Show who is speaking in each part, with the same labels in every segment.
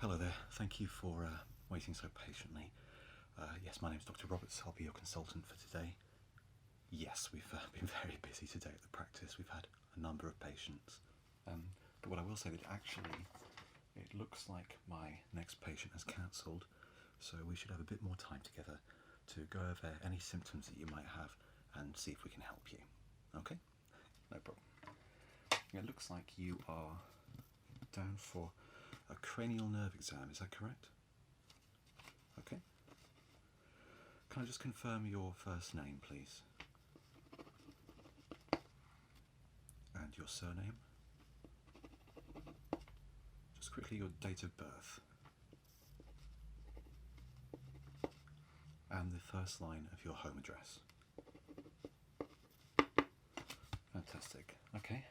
Speaker 1: Hello there, thank you for waiting so patiently. Yes, my name is Dr. Roberts, I'll be your consultant for today. Yes, we've been very busy today at the practice, we've had a number of patients. But what I will say that actually, it looks like my next patient has cancelled, so we should have a bit more time together to go over any symptoms that you might have and see if we can help you. Okay? No problem. It looks like you are down for a cranial nerve exam, is that correct? Okay. Can I just confirm your first name, please? And your surname? Just quickly your date of birth. And the first line of your home address. Fantastic. Okay.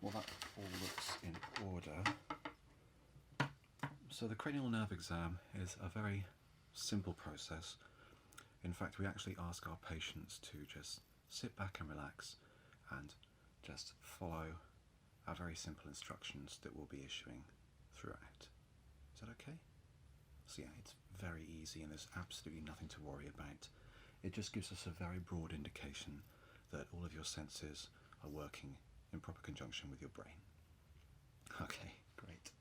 Speaker 1: Well, that all looks in order. So the cranial nerve exam is a very simple process. In fact, we actually ask our patients to just sit back and relax and just follow our very simple instructions that we'll be issuing throughout. Is that okay? So yeah, it's very easy and there's absolutely nothing to worry about. It just gives us a very broad indication that all of your senses are working in proper conjunction with your brain. Okay, great.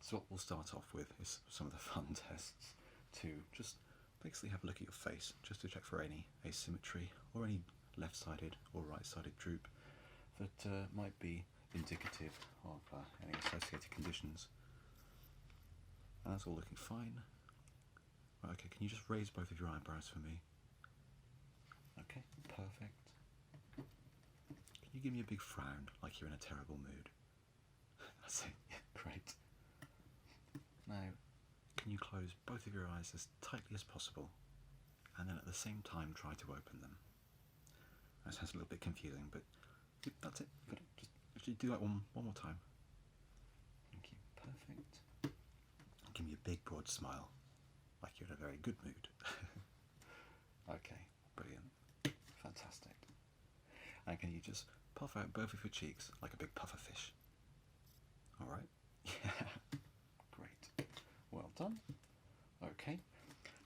Speaker 1: So what we'll start off with is some of the fun tests to just basically have a look at your face, just to check for any asymmetry or any left-sided or right-sided droop that might be indicative of any associated conditions. And that's all looking fine. Right, okay, can you just raise both of your eyebrows for me? Okay, perfect. Can you give me a big frown, like you're in a terrible mood? That's it, yeah, great. Now, can you close both of your eyes as tightly as possible, and then at the same time try to open them? That sounds a little bit confusing, but that's it. You've got to just actually do that one more time. Thank you, perfect. Give me a big broad smile, like you're in a very good mood. Okay, brilliant, fantastic. And can you just puff out both of your cheeks like a big puffer fish? All right, yeah, great, well done. Okay,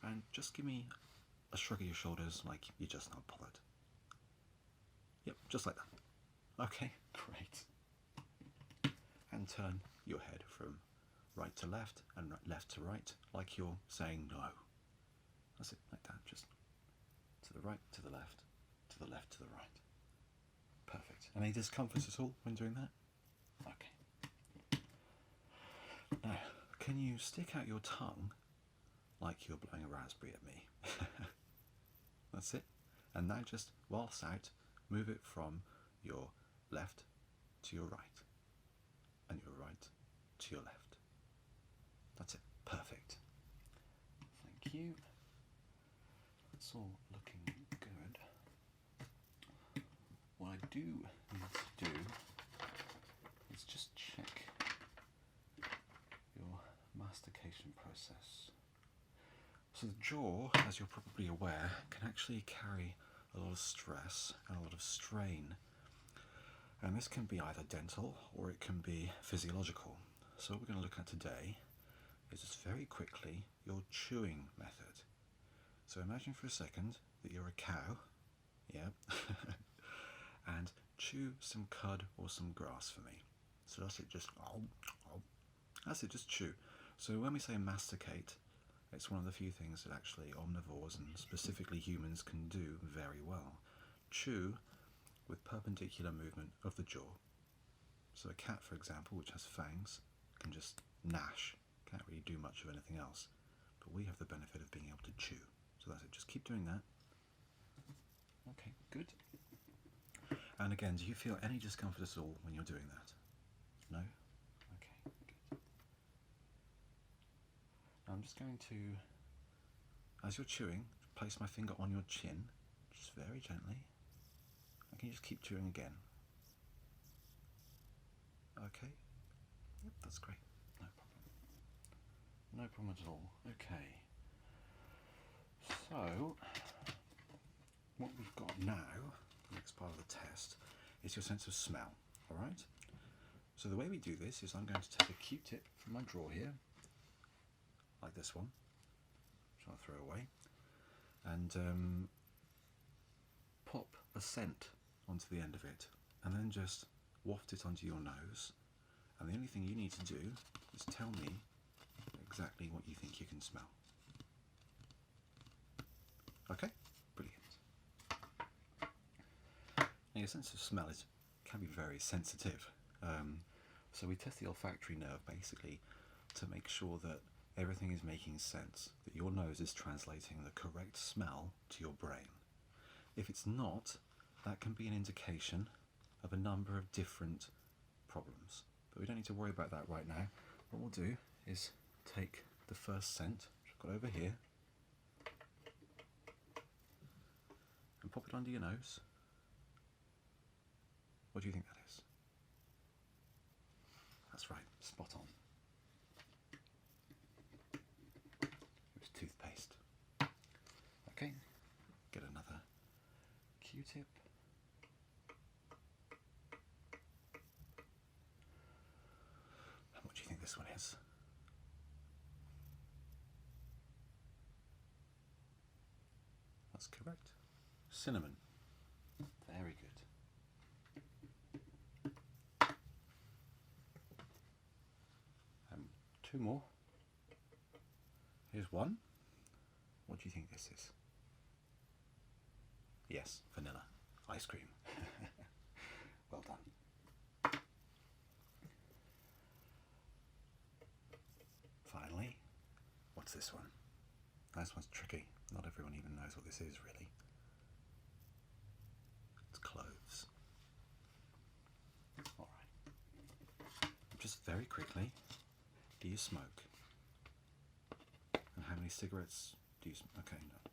Speaker 1: and just give me a shrug of your shoulders like you're just not bothered. Yep, just like that. Okay, great. And turn your head from right to left and left to right like you're saying no. That's it, like that, just to the right, to the left, to the left, to the right. Perfect. Any discomfort at all when doing that? Okay. Now, can you stick out your tongue like you're blowing a raspberry at me? That's it. And now just, whilst out, move it from your left to your right, and your right to your left. That's it. Perfect. Thank you. It's all looking good. What I do need to do is just check your mastication process. So the jaw, as you're probably aware, can actually carry a lot of stress and a lot of strain. And this can be either dental or it can be physiological. So what we're going to look at today is just very quickly your chewing method. So imagine for a second that you're a cow, yeah, and chew some cud or some grass for me. So that's it, just, that's it, just chew. So when we say masticate, it's one of the few things that actually omnivores and specifically humans can do very well. Chew with perpendicular movement of the jaw. So a cat, for example, which has fangs, can just gnash, can't really do much of anything else. But we have the benefit of being able to chew. So that's it, just keep doing that. Okay, good. And again, do you feel any discomfort at all when you're doing that? No? Okay, good. Now I'm just going to, as you're chewing, place my finger on your chin, just very gently. And can you just keep chewing again? Okay. Yep, that's great. No problem. No problem at all. Okay. So, what we've got now, the next part of the test, is your sense of smell. Alright? So the way we do this is I'm going to take a Q-tip from my drawer here, like this one, which I'll throw away, and pop a scent onto the end of it, and then just waft it onto your nose. And the only thing you need to do is tell me exactly what you think you can smell. Okay? Brilliant. Now your sense of smell can be very sensitive. So we test the olfactory nerve basically to make sure that everything is making sense, that your nose is translating the correct smell to your brain. If it's not, that can be an indication of a number of different problems. But we don't need to worry about that right now. What we'll do is take the first scent, which I've got over here, and pop it under your nose. What do you think that is? That's right, spot on. It was toothpaste. Okay, get another Q-tip. And what do you think this one is? That's correct. Cinnamon. Very good. Two more. Here's one. What do you think this is? Yes, vanilla. Ice cream. Well done. Finally, what's this one? This one's tricky. Not everyone even knows what this is, really. It's cloves. Alright. Just very quickly, do you smoke? And how many cigarettes do you smoke? Okay, no.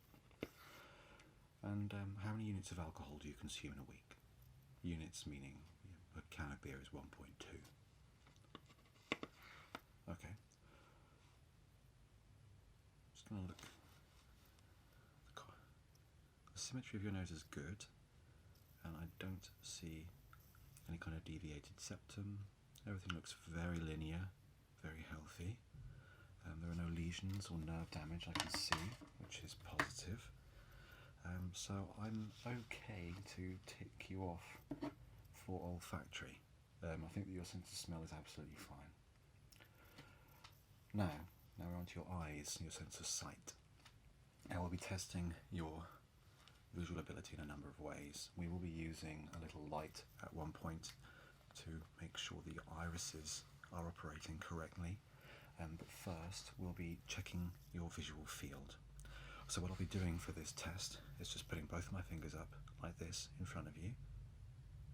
Speaker 1: And how many units of alcohol do you consume in a week? Units meaning a can of beer is 1.2. Okay. Just going to look. The symmetry of your nose is good, and I don't see any kind of deviated septum. Everything looks very linear, very healthy. There are no lesions or nerve damage I can see, which is positive. So I'm okay to tick you off for olfactory. I think that your sense of smell is absolutely fine. Now we're on to your eyes, your sense of sight. Now we'll be testing your visual ability in a number of ways. We will be using a little light at one point to make sure that your irises are operating correctly. But first we'll be checking your visual field. So what I'll be doing for this test is just putting both of my fingers up like this in front of you,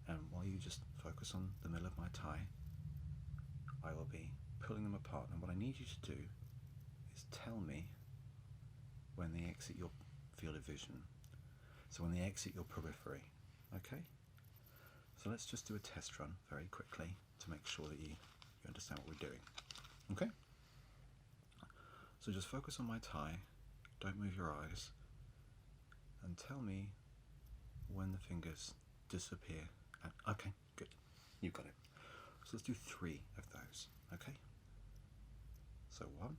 Speaker 1: and while you just focus on the middle of my tie, I will be pulling them apart, and what I need you to do is tell me when they exit your field of vision, so when they exit your periphery. Okay? So let's just do a test run very quickly to make sure that you understand what we're doing. Okay? So just focus on my tie, don't move your eyes, and tell me when the fingers disappear. Okay, good. You've got it. So let's do 3 of those, okay? So 1.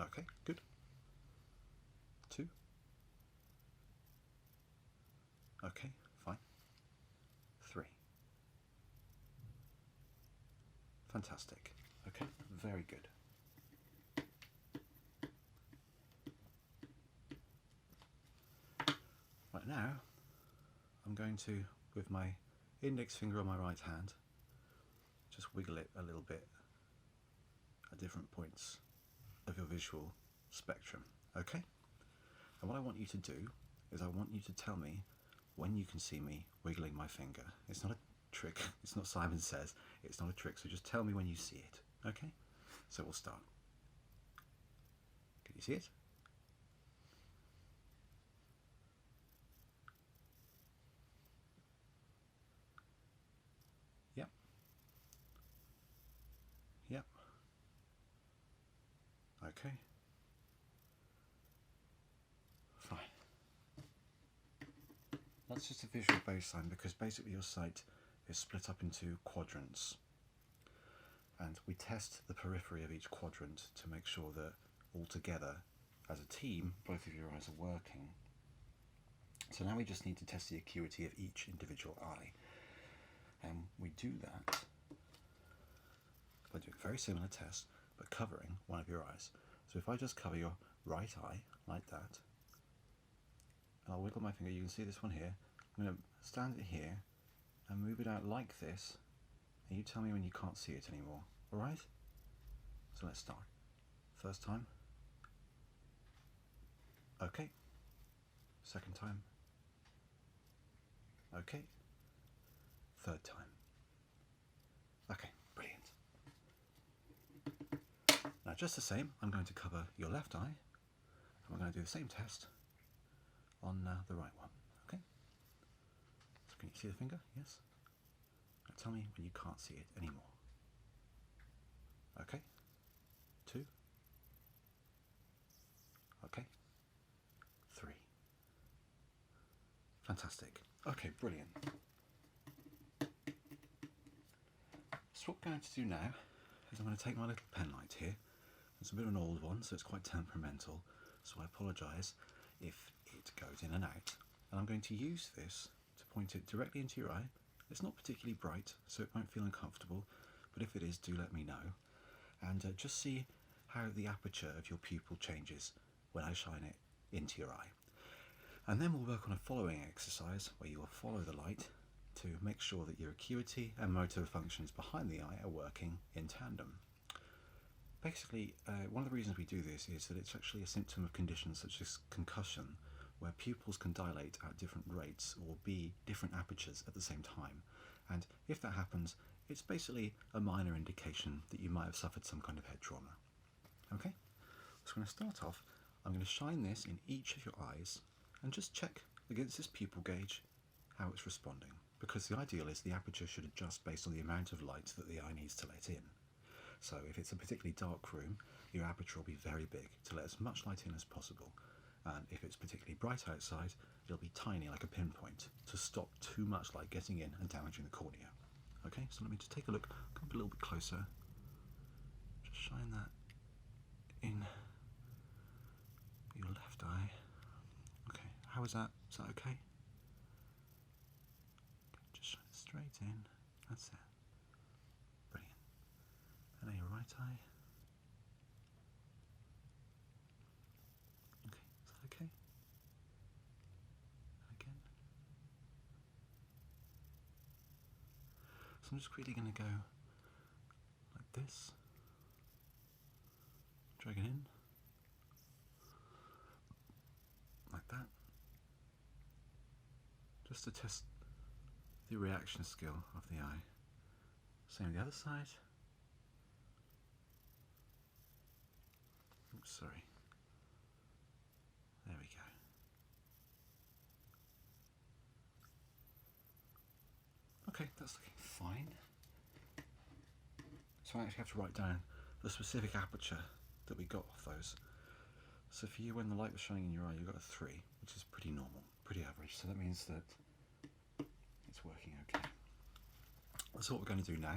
Speaker 1: Okay, good. 2. Okay, fine. 3. Fantastic. Okay, very good. Right now, I'm going to, with my index finger on my right hand, just wiggle it a little bit at different points of your visual spectrum, okay? And what I want you to do is I want you to tell me when you can see me wiggling my finger. It's not a trick, it's not Simon Says, it's not a trick, so just tell me when you see it, okay? So we'll start. Can you see it? Yep. Yep. Okay. Fine. That's just a visual baseline because basically your sight is split up into quadrants, and we test the periphery of each quadrant to make sure that all together as a team both of your eyes are working. So now we just need to test the acuity of each individual eye, and we do that by doing a very similar test but covering one of your eyes. So if I just cover your right eye like that, and I'll wiggle my finger, you can see this one here, I'm going to stand it here and move it out like this, and you tell me when you can't see it anymore, alright? So let's start. First time. Okay. Second time. Okay. Third time. Okay, brilliant. Now just the same, I'm going to cover your left eye, and we're going to do the same test on the right one. Okay? So can you see the finger? Yes? Now tell me when you can't see it anymore. Okay? 2. Okay? 3. Fantastic. Okay, brilliant. So what I'm going to do now is I'm going to take my little pen light here. It's a bit of an old one, so it's quite temperamental, so I apologise if it goes in and out. And I'm going to use this to point it directly into your eye. It's not particularly bright, so it won't feel uncomfortable, but if it is, do let me know. And just see how the aperture of your pupil changes when I shine it into your eye. And then we'll work on a following exercise where you will follow the light to make sure that your acuity and motor functions behind the eye are working in tandem. Basically, one of the reasons we do this is that it's actually a symptom of conditions such as concussion, where pupils can dilate at different rates or be different apertures at the same time. And if that happens, it's basically a minor indication that you might have suffered some kind of head trauma. Okay? So I'm going to start off, I'm going to shine this in each of your eyes and just check against this pupil gauge how it's responding, because the ideal is the aperture should adjust based on the amount of light that the eye needs to let in. So if it's a particularly dark room, your aperture will be very big to let as much light in as possible. And if it's particularly bright outside, it'll be tiny like a pinpoint to stop too much light getting in and damaging the cornea. Okay, so let me just take a look, come a little bit closer. Just shine that in your left eye. Okay, how is that? Is that okay? Just shine it straight in. That's it. Brilliant. And then your right eye. Okay, is that okay? And again. So I'm just quickly going to go like this. Drag it in. Like that. Just to test the reaction skill of the eye. Same on the other side. Oops, sorry. There we go. Okay, that's looking fine. So I actually have to write down the specific aperture that we got off those. So for you, when the light was shining in your eye, you got a 3, which is pretty normal, pretty average. So that means that it's working okay. So what we're going to do now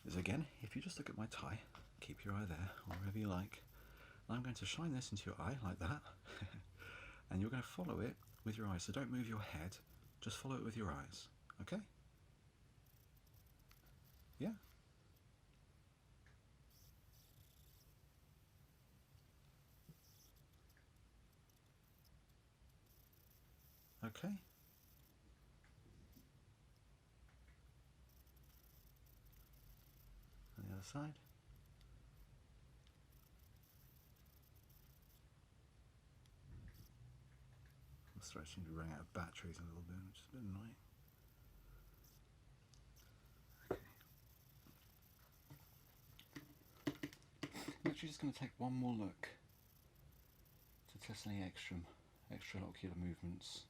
Speaker 1: is, again, if you just look at my tie, keep your eye there, or wherever you like, and I'm going to shine this into your eye like that, and you're going to follow it with your eyes. So don't move your head, just follow it with your eyes, okay? Yeah? Okay? And the other side. I'm starting to run out of batteries a little bit, which is a bit annoying. I'm actually just going to take one more look to test any extraocular movements.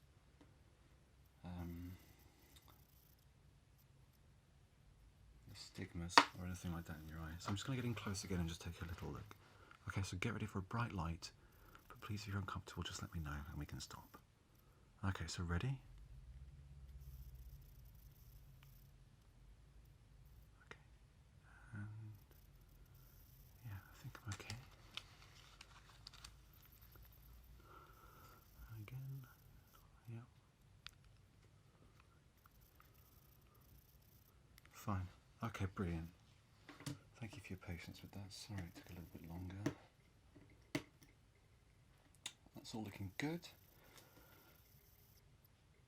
Speaker 1: Stigmas or anything like that in your eye. So I'm just going to get in close again and just take a little look. Okay, so get ready for a bright light, but please, if you're uncomfortable, just let me know and we can stop. Okay, so ready? Okay. And yeah, I think I'm okay. Again. Yep. Fine. Okay, brilliant. Thank you for your patience with that. Sorry it took a little bit longer. That's all looking good.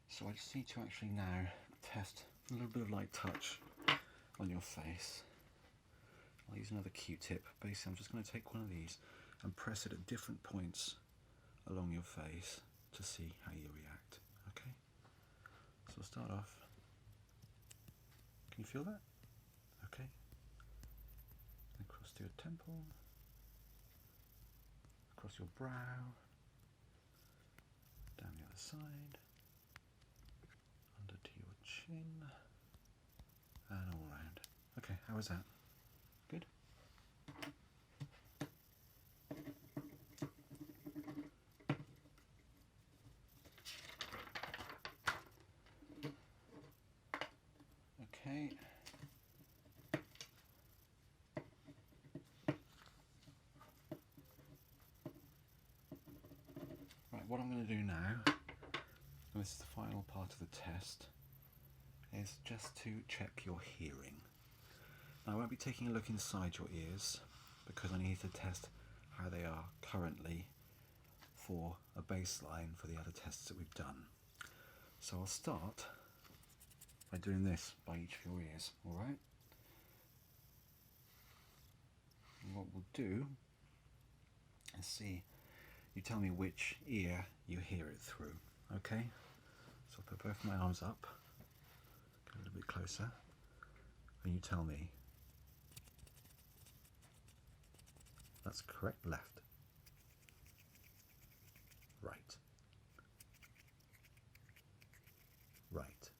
Speaker 1: So I just need to actually now test a little bit of light touch on your face. I'll use another Q-tip. Basically, I'm just going to take one of these and press it at different points along your face to see how you react. Okay? So we'll start off. Can you feel that? Okay. Across to your temple, across your brow, down the other side, under to your chin, and all round. Okay, how was that? Good? Okay. Right, what I'm going to do now, and this is the final part of the test, is just to check your hearing. Now I won't be taking a look inside your ears because I need to test how they are currently for a baseline for the other tests that we've done. So I'll start by doing this by each of your ears, alright? And what we'll do is see, you tell me which ear you hear it through, okay? So I'll put both my arms up, go a little bit closer, and you tell me. That's correct. Left. Right. Right.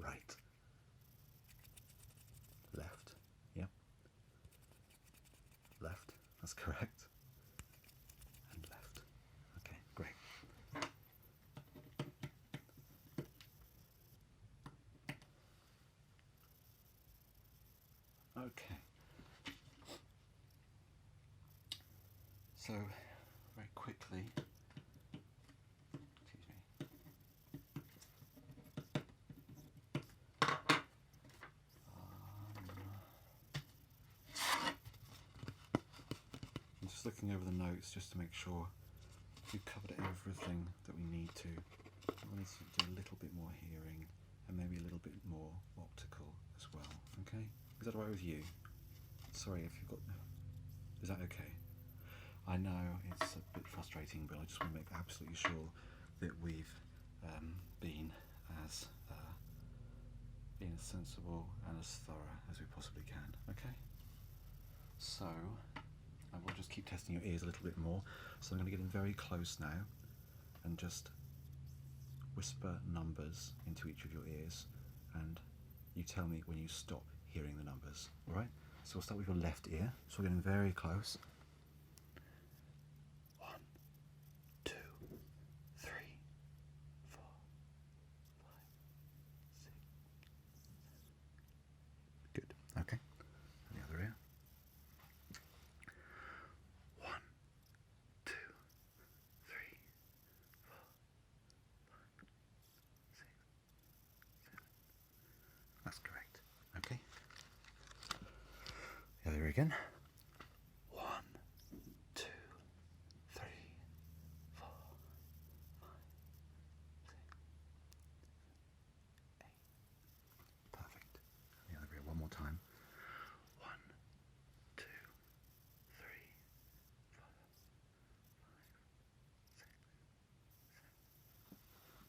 Speaker 1: Right. Left. Yep. Left. That's correct. And left. Okay, great. Okay. So, very quickly, excuse me. I'm just looking over the notes just to make sure we've covered everything that we need to. I wanted to do a little bit more hearing and maybe a little bit more optical as well. Okay? Is that all right with you? Sorry if you've got. Is that okay? I know it's a bit frustrating, but I just want to make absolutely sure that we've been as sensible and as thorough as we possibly can. Okay. So I will just keep testing your ears a little bit more. So I'm going to get in very close now and just whisper numbers into each of your ears, and you tell me when you stop hearing the numbers. All right. So we'll start with your left ear. So we're getting very close. 1, 2, 3, 4, 5, 6. Good. Okay. And the other ear. 1, 2, 3, 4, 5, 6, 7. That's correct. Okay. The other ear again. 1, 2, 3, 4, 5, 6, 8. Perfect. The other ear one more time. 1, 2, 3, 4, 5, 6,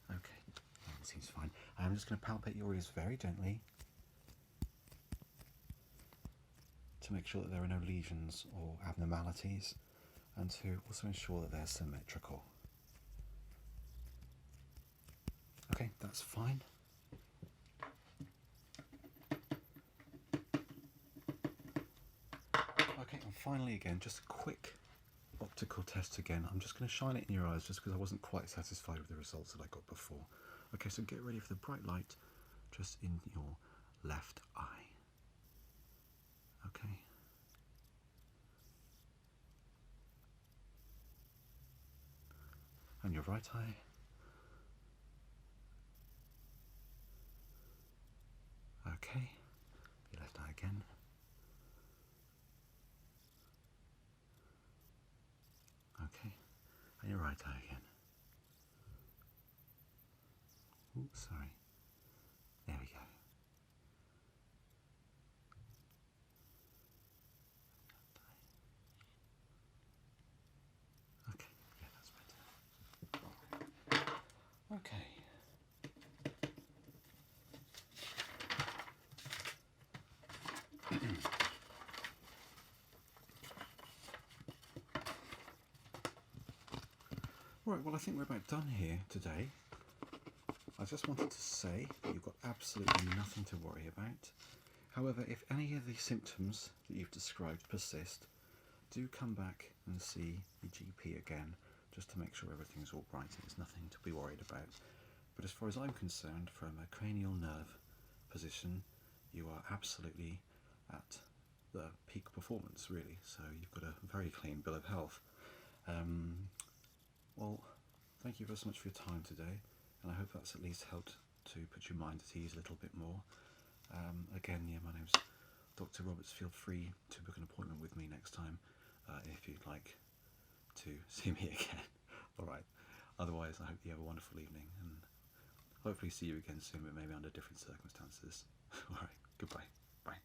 Speaker 1: 7. Okay, that seems fine. I'm just going to palpate your ears very gently to make sure that there are no lesions or abnormalities, and to also ensure that they're symmetrical. Okay, that's fine. Okay, and finally again, just a quick optical test again. I'm just going to shine it in your eyes just because I wasn't quite satisfied with the results that I got before. Okay, so get ready for the bright light just in your left eye. Okay. And your right eye. Okay. Your left eye again. Okay. And your right eye again. Oops, sorry. There we go. Okay, yeah, that's better. Okay. Right, well I think we're about done here today. I just wanted to say that you've got absolutely nothing to worry about. However, if any of the symptoms that you've described persist, do come back and see your GP again, just to make sure everything's all right and there's nothing to be worried about. But as far as I'm concerned, from a cranial nerve position, you are absolutely at the peak performance, really. So you've got a very clean bill of health. Well, thank you very so much for your time today, and I hope that's at least helped to put your mind at ease a little bit more. Again, yeah, my name's Dr. Roberts. Feel free to book an appointment with me next time if you'd like to see me again. Alright, otherwise I hope you have a wonderful evening, and hopefully see you again soon, but maybe under different circumstances. Alright, goodbye. Bye.